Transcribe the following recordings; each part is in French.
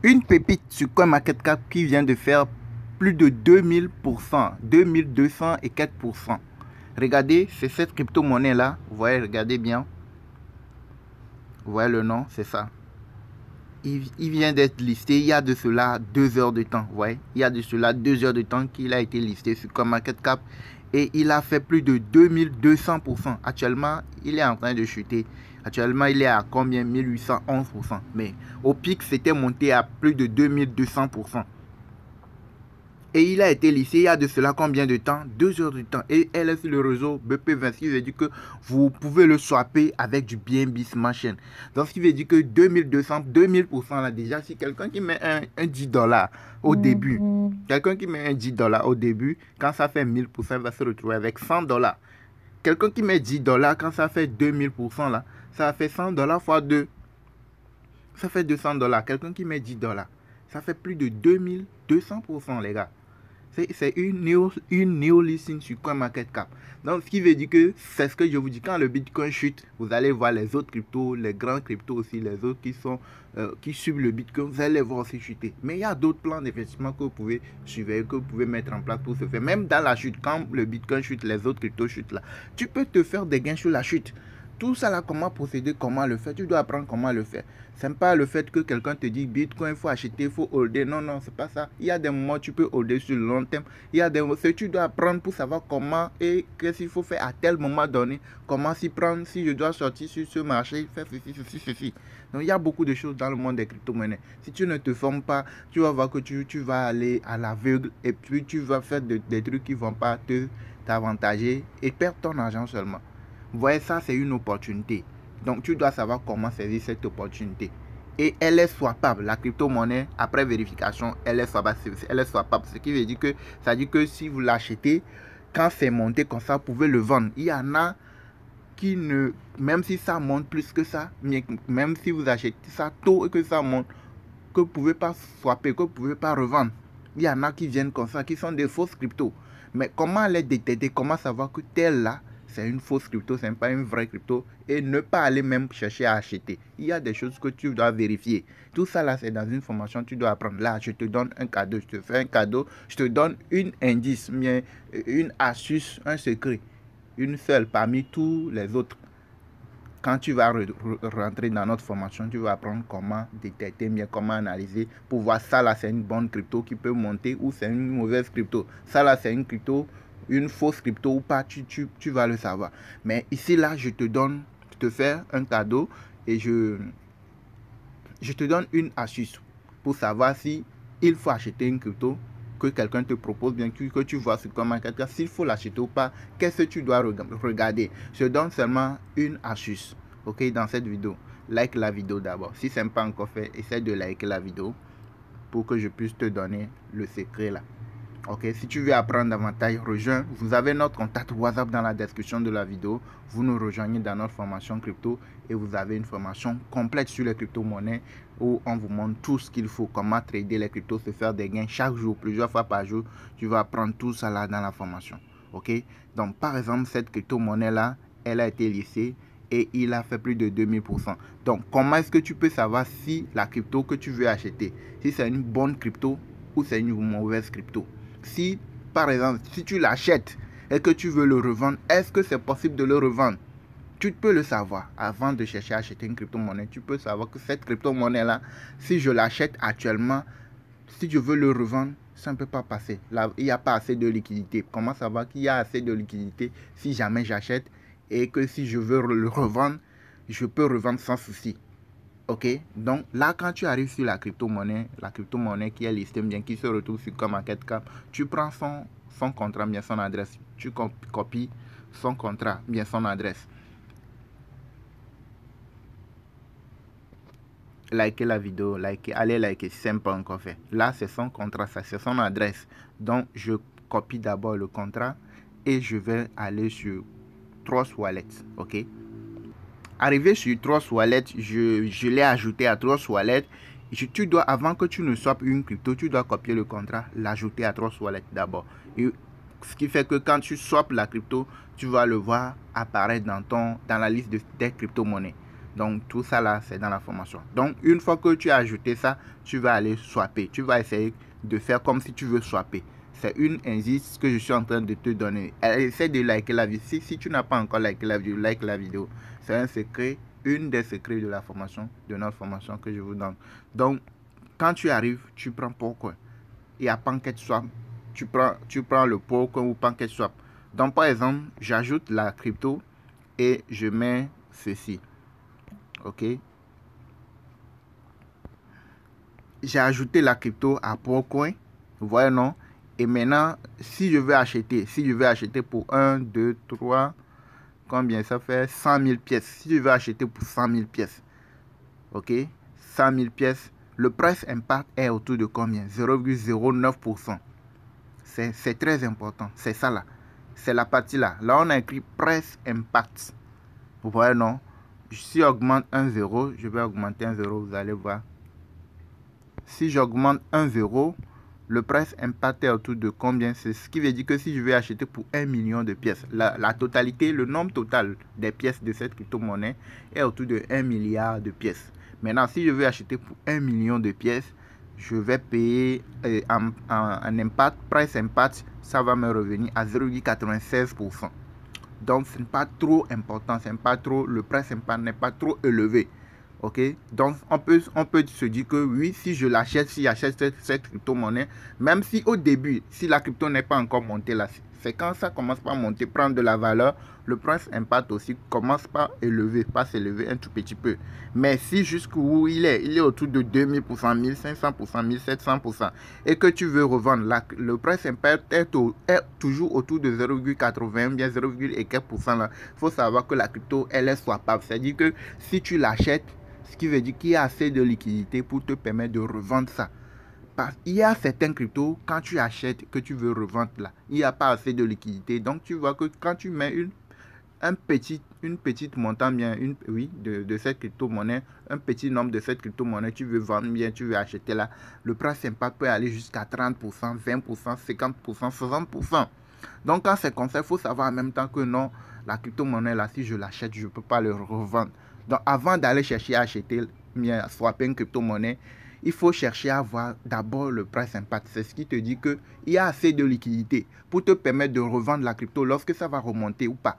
Une pépite sur CoinMarketCap qui vient de faire plus de 2000%, 2200 et 4%. Regardez, c'est cette crypto-monnaie là. Vous voyez, regardez bien. Vous voyez le nom, c'est ça. Il vient d'être listé il y a de cela 2 heures de temps. Vous voyez, il y a de cela 2 heures de temps qu'il a été listé sur CoinMarketCap. Et il a fait plus de 2200%. Actuellement, il est en train de chuter. Actuellement, il est à combien? 1811%. Mais au pic, c'était monté à plus de 2200%. Et il a été listé il y a de cela combien de temps? 2 heures de temps. Et elle est sur le réseau BP20. Ce qui veut dire que vous pouvez le swapper avec du BNB Smart Chain. Donc, ce qui veut dire que 2200, 2000% là déjà, si quelqu'un qui met un 10 dollars au début, quelqu'un qui met un 10 dollars au début, quand ça fait 1000%, il va se retrouver avec 100 dollars. Quelqu'un qui met 10 dollars, quand ça fait 2000% là, ça fait 100 dollars fois 2. Ça fait 200 dollars. Quelqu'un qui met 10 dollars, ça fait plus de 2200%, les gars. C'est une néo-listing sur CoinMarketCap. Donc, ce qui veut dire que c'est ce que je vous dis. Quand le Bitcoin chute, vous allez voir les autres cryptos, les grands cryptos aussi, les autres qui suivent le Bitcoin, vous allez les voir aussi chuter. Mais il y a d'autres plans d'investissement que vous pouvez suivre, que vous pouvez mettre en place pour se faire. Même dans la chute, quand le Bitcoin chute, les autres cryptos chutent là, tu peux te faire des gains sur la chute. Tout ça là, comment procéder, comment le faire, tu dois apprendre comment le faire. C'est pas le fait que quelqu'un te dit Bitcoin, il faut acheter, il faut holder. Non, non, c'est pas ça. Il y a des moments où tu peux holder sur le long terme. Il y a des moments où tu dois apprendre pour savoir comment et qu'est-ce qu'il faut faire à tel moment donné. Comment s'y prendre, si je dois sortir sur ce marché, faire ceci. Donc, il y a beaucoup de choses dans le monde des crypto-monnaies. Si tu ne te formes pas, tu vas voir que tu vas aller à l'aveugle et puis tu vas faire des trucs qui ne vont pas t'avantager et perdre ton argent seulement. Vous voyez, ça, c'est une opportunité. Donc, tu dois savoir comment saisir cette opportunité. Et elle est swappable. La crypto-monnaie, après vérification, elle est swappable. Ce qui veut dire que, ça dit que si vous l'achetez, quand c'est monté comme ça, vous pouvez le vendre. Il y en a qui ne... Même si ça monte plus que ça, même si vous achetez ça tôt et que ça monte, que vous ne pouvez pas swapper, que vous ne pouvez pas revendre. Il y en a qui viennent comme ça, qui sont des fausses cryptos. Mais comment les détecter? Comment savoir que telle là, c'est une fausse crypto, ce n'est pas une vraie crypto, et ne pas aller même chercher à acheter. Il y a des choses que tu dois vérifier. Tout ça là, c'est dans une formation, tu dois apprendre. Là, je te donne un cadeau, je te fais un cadeau, je te donne une indice, une astuce, un secret, une seule parmi tous les autres. Quand tu vas rentrer dans notre formation, tu vas apprendre comment détecter bien, comment analyser pour voir ça là, c'est une bonne crypto qui peut monter ou c'est une mauvaise crypto. Ça là, c'est une crypto, une fausse crypto ou pas, tu vas le savoir. Mais ici là, je te fais un cadeau et je te donne une astuce pour savoir si il faut acheter une crypto que quelqu'un te propose, bien que tu vois sur CoinMarketCap, s'il faut l'acheter ou pas, qu'est-ce que tu dois regarder. Je donne seulement une astuce, ok, dans cette vidéo. Like la vidéo d'abord. Si ce n'est pas encore fait, essaie de liker la vidéo pour que je puisse te donner le secret là. Ok, si tu veux apprendre davantage, rejoins. Vous avez notre contact WhatsApp dans la description de la vidéo. Vous nous rejoignez dans notre formation crypto et vous avez une formation complète sur les crypto-monnaies où on vous montre tout ce qu'il faut, comment trader les cryptos, se faire des gains chaque jour, plusieurs fois par jour. Tu vas apprendre tout ça là dans la formation. Ok, donc par exemple, cette crypto-monnaie là, elle a été listée et il a fait plus de 2000%. Donc, comment est-ce que tu peux savoir si la crypto que tu veux acheter, si c'est une bonne crypto ou c'est une mauvaise crypto? Si, par exemple, si tu l'achètes et que tu veux le revendre, est-ce que c'est possible de le revendre? Tu peux le savoir avant de chercher à acheter une crypto-monnaie. Tu peux savoir que cette crypto-monnaie-là, si je l'achète actuellement, si je veux le revendre, ça ne peut pas passer. Là, il n'y a pas assez de liquidité. Comment savoir qu'il y a assez de liquidité si jamais j'achète et que si je veux le revendre, je peux revendre sans souci? Ok, donc là, quand tu arrives sur la crypto-monnaie qui est listée bien, qui se retrouve sur CoinMarketCap, tu prends son contrat, bien son adresse. Tu copies son contrat, bien son adresse. Likez la vidéo, allez liker si ce n'est pas encore fait. Là, c'est son contrat, ça c'est son adresse. Donc, je copie d'abord le contrat et je vais aller sur Trust Wallet, ok. Arrivé sur Trust Wallet, je l'ai ajouté à Trust Wallet. Tu dois, avant que tu ne swappes une crypto, tu dois copier le contrat, l'ajouter à Trust Wallet d'abord. Ce qui fait que quand tu swappes la crypto, tu vas le voir apparaître dans la liste des crypto-monnaies. Donc tout ça là, c'est dans la formation. Donc une fois que tu as ajouté ça, tu vas aller swapper. Tu vas essayer de faire comme si tu veux swapper. C'est une indice que je suis en train de te donner. Essaie de liker la vidéo. Si tu n'as pas encore liké la vidéo, like la vidéo. C'est un secret, une des secrets de la formation, de notre formation que je vous donne. Donc quand tu arrives, tu prends Pourcoin. Et à PancakeSwap, tu prends le Pourcoin ou PancakeSwap. Donc par exemple, j'ajoute la crypto et je mets ceci. Ok, j'ai ajouté la crypto à Pourcoin, vous voyez non? Et maintenant, si je veux acheter pour 1, 2, 3, combien ça fait? 100 000 pièces. Si je veux acheter pour 100 000 pièces, ok, 100 000 pièces, le price impact est autour de combien? 0,09%. C'est très important, c'est ça là. C'est la partie là. Là, on a écrit price impact. Vous voyez non? Si j'augmente 1 0, je vais augmenter 1 0, vous allez voir. Si j'augmente 1 0, le price impact est autour de combien? C'est ce qui veut dire que si je vais acheter pour 1 million de pièces, la totalité, le nombre total des pièces de cette crypto-monnaie est autour de 1 milliard de pièces. Maintenant, si je veux acheter pour 1 million de pièces, je vais payer un impact, price impact, ça va me revenir à 0,96%. Donc, ce n'est pas trop important, c'est pas trop, le price impact n'est pas trop élevé. Ok, donc on peut se dire que oui, si je l'achète, si j'achète cette crypto-monnaie, même si au début, si la crypto n'est pas encore montée là, c'est quand ça commence par monter, prendre de la valeur, le price impact aussi commence par s'élever un tout petit peu. Mais si jusqu'où il est autour de 2000%, 1500%, 1700%, et que tu veux revendre, le price impact est toujours autour de 0,80, bien 0,4% là. Il faut savoir que la crypto, elle est swappable. C'est-à-dire que si tu l'achètes, ce qui veut dire qu'il y a assez de liquidité pour te permettre de revendre ça. Il y a certains cryptos, quand tu achètes, que tu veux revendre là, il n'y a pas assez de liquidité. Donc tu vois que quand tu mets une petite montant bien, de cette crypto-monnaie, un petit nombre de cette crypto-monnaie, tu veux vendre bien, tu veux acheter là, le price impact peut aller jusqu'à 30%, 20%, 50%, 60%. Donc quand c'est comme ça, il faut savoir en même temps que non, la crypto-monnaie là, si je l'achète, je ne peux pas le revendre. Donc avant d'aller chercher à acheter, bien swapper une crypto-monnaie, il faut chercher à voir d'abord le price impact. C'est ce qui te dit qu'il y a assez de liquidité pour te permettre de revendre la crypto lorsque ça va remonter ou pas.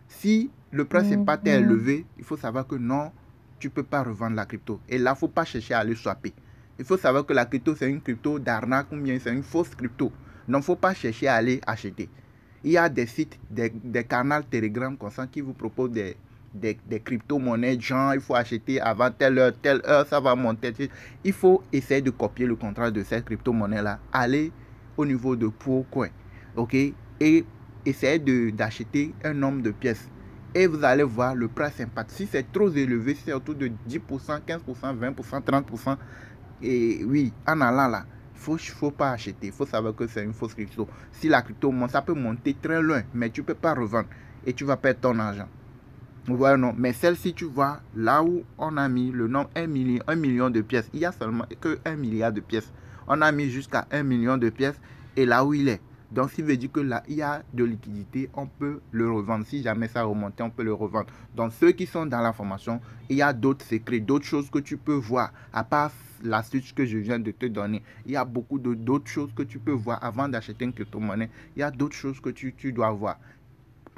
Si le price impact est élevé, il faut savoir que non, tu ne peux pas revendre la crypto. Et là, il ne faut pas chercher à aller swapper. Il faut savoir que la crypto, c'est une crypto d'arnaque ou bien c'est une fausse crypto. Donc, il ne faut pas chercher à aller acheter. Il y a des sites, des canaux Telegram comme ça qui vous proposent des crypto-monnaies. Genre, il faut acheter avant telle heure, ça va monter. Il faut essayer de copier le contrat de cette crypto-monnaie-là. Aller au niveau de Pourcoin. OK? Et essayez d'acheter un nombre de pièces. Et vous allez voir le price impact. Si c'est trop élevé, c'est autour de 10%, 15%, 20%, 30%. Et oui, en allant là, il ne faut pas acheter. Il faut savoir que c'est une fausse crypto. Si la crypto monte, ça peut monter très loin, mais tu ne peux pas revendre. Et tu vas perdre ton argent. Vous voyez, non. Mais celle-ci, tu vois, là où on a mis le nombre 1 million de pièces, il y a seulement que 1 milliard de pièces. On a mis jusqu'à 1 million de pièces et là où il est. Donc, ça veut dire que là, il y a de liquidité, on peut le revendre. Si jamais ça remonte, on peut le revendre. Donc, ceux qui sont dans la formation, il y a d'autres secrets, d'autres choses que tu peux voir. À part l'astuce que je viens de te donner, il y a beaucoup d'autres choses que tu peux voir avant d'acheter une crypto-monnaie. Il y a d'autres choses que tu dois voir.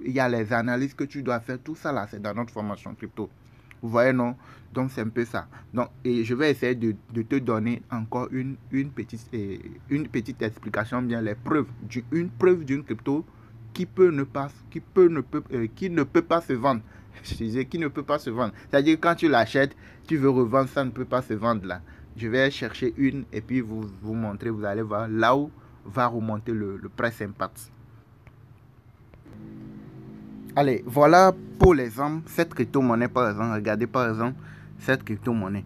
Il y a les analyses que tu dois faire. Tout ça, là, c'est dans notre formation crypto. Vous voyez, non? Donc, c'est un peu ça. Donc, et je vais essayer de te donner encore une petite explication, bien les preuves. Une preuve d'une crypto qui ne peut pas se vendre. Je disais qui ne peut pas se vendre. C'est-à-dire quand tu l'achètes, tu veux revendre, ça ne peut pas se vendre là. Je vais chercher une et puis vous montrer, vous allez voir là où va remonter le price impact. Allez, voilà pour l'exemple, cette crypto-monnaie par exemple. Regardez par exemple cette crypto-monnaie.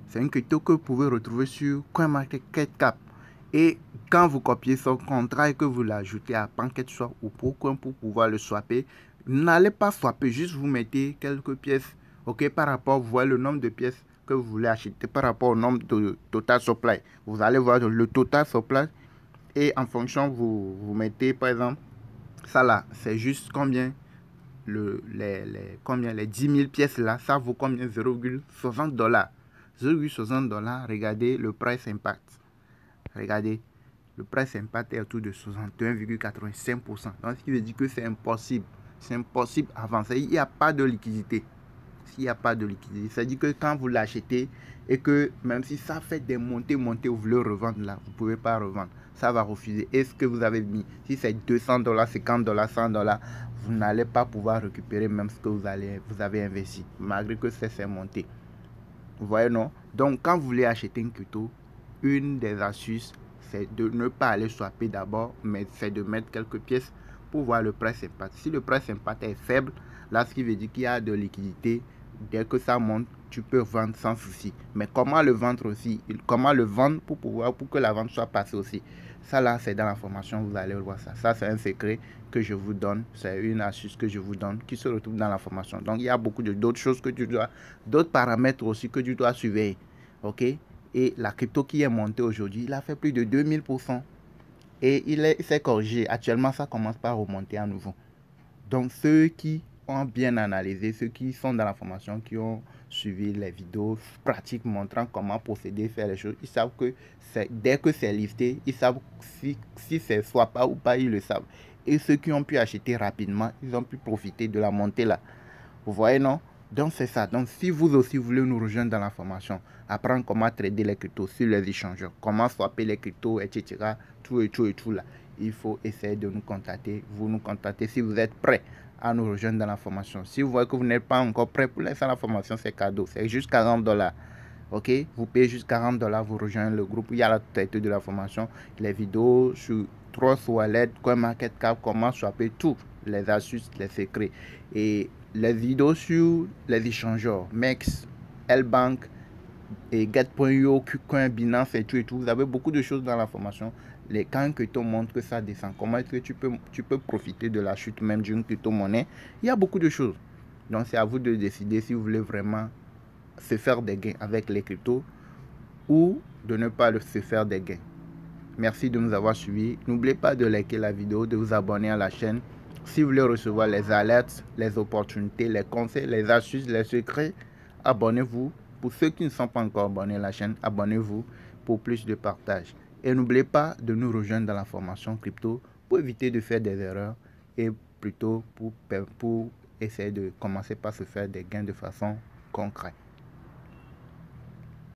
C'est une crypto que vous pouvez retrouver sur CoinMarketCap. Et quand vous copiez son contrat et que vous l'ajoutez à PancakeSwap ou Pourcoin pour pouvoir le swapper, n'allez pas swapper, juste vous mettez quelques pièces. Ok, par rapport, vous voyez le nombre de pièces que vous voulez acheter par rapport au nombre de total supply. Vous allez voir le total supply et en fonction, vous mettez par exemple, ça là, c'est juste combien? les 10 000 pièces là, ça vaut combien? 0,60 $. 0,60 $, regardez le price impact. Regardez, le price impact est autour de 61,85%. Donc, ce qui veut dire que c'est impossible. C'est impossible à vendre. Il n'y a pas de liquidité. S'il n'y a pas de liquidité, c'est-à-dire que quand vous l'achetez et que même si ça fait des montées, vous voulez revendre là, vous ne pouvez pas revendre. Ça va refuser. Et ce que vous avez mis, si c'est 200 $, 50 $, 100 $, vous n'allez pas pouvoir récupérer même ce que vous avez investi, malgré que c'est monté. Vous voyez, non? Donc, quand vous voulez acheter une crypto, une des astuces, c'est de ne pas aller swapper d'abord, mais c'est de mettre quelques pièces pour voir le price impact. Si le price impact est faible, là, ce qui veut dire qu'il y a de liquidité. Dès que ça monte, tu peux vendre sans souci. Mais comment le vendre aussi? Comment le vendre pour que la vente soit passée aussi? Ça là, c'est dans la formation, vous allez voir ça. Ça, c'est un secret que je vous donne. C'est une astuce que je vous donne qui se retrouve dans la formation. Donc, il y a beaucoup d'autres choses que tu dois, d'autres paramètres aussi que tu dois surveiller. OK? Et la crypto qui est montée aujourd'hui, il a fait plus de 2000%. Et il s'est corrigé. Actuellement, ça commence par remonter à nouveau. Donc, ceux qui ont bien analysé, ceux qui sont dans la formation, qui ont suivi les vidéos pratiques montrant comment procéder, faire les choses, ils savent que dès que c'est listé, ils savent si c'est soit pas ou pas, ils le savent. Et ceux qui ont pu acheter rapidement, ils ont pu profiter de la montée là. Vous voyez, non? Donc, c'est ça. Donc, si vous aussi voulez nous rejoindre dans la formation, apprendre comment trader les cryptos sur les échangeurs, comment swapper les cryptos, etc., tout là, il faut essayer de nous contacter. Vous nous contactez si vous êtes prêts à nous rejoindre dans la formation. Si vous voyez que vous n'êtes pas encore prêt, pour l'instant, la formation, c'est cadeau. C'est juste 40 $. OK? Vous payez juste 40 $, vous rejoignez le groupe. Il y a la totalité de la formation, les vidéos sur Trust Wallet, CoinMarketCap, comment swapper, tout, les astuces, les secrets. Et les vidéos sur les échangeurs, MEX, L-Bank, et Get.io, KuCoin, Binance et tout. Vous avez beaucoup de choses dans la formation. Les camps crypto montrent que ça descend. Comment est-ce que tu peux profiter de la chute même d'une crypto-monnaie? Il y a beaucoup de choses. Donc, c'est à vous de décider si vous voulez vraiment se faire des gains avec les cryptos ou de ne pas se faire des gains. Merci de nous avoir suivis. N'oubliez pas de liker la vidéo, de vous abonner à la chaîne. Si vous voulez recevoir les alertes, les opportunités, les conseils, les astuces, les secrets, abonnez-vous. Pour ceux qui ne sont pas encore abonnés à la chaîne, abonnez-vous pour plus de partage. Et n'oubliez pas de nous rejoindre dans la formation crypto pour éviter de faire des erreurs et plutôt pour essayer de commencer par se faire des gains de façon concrète.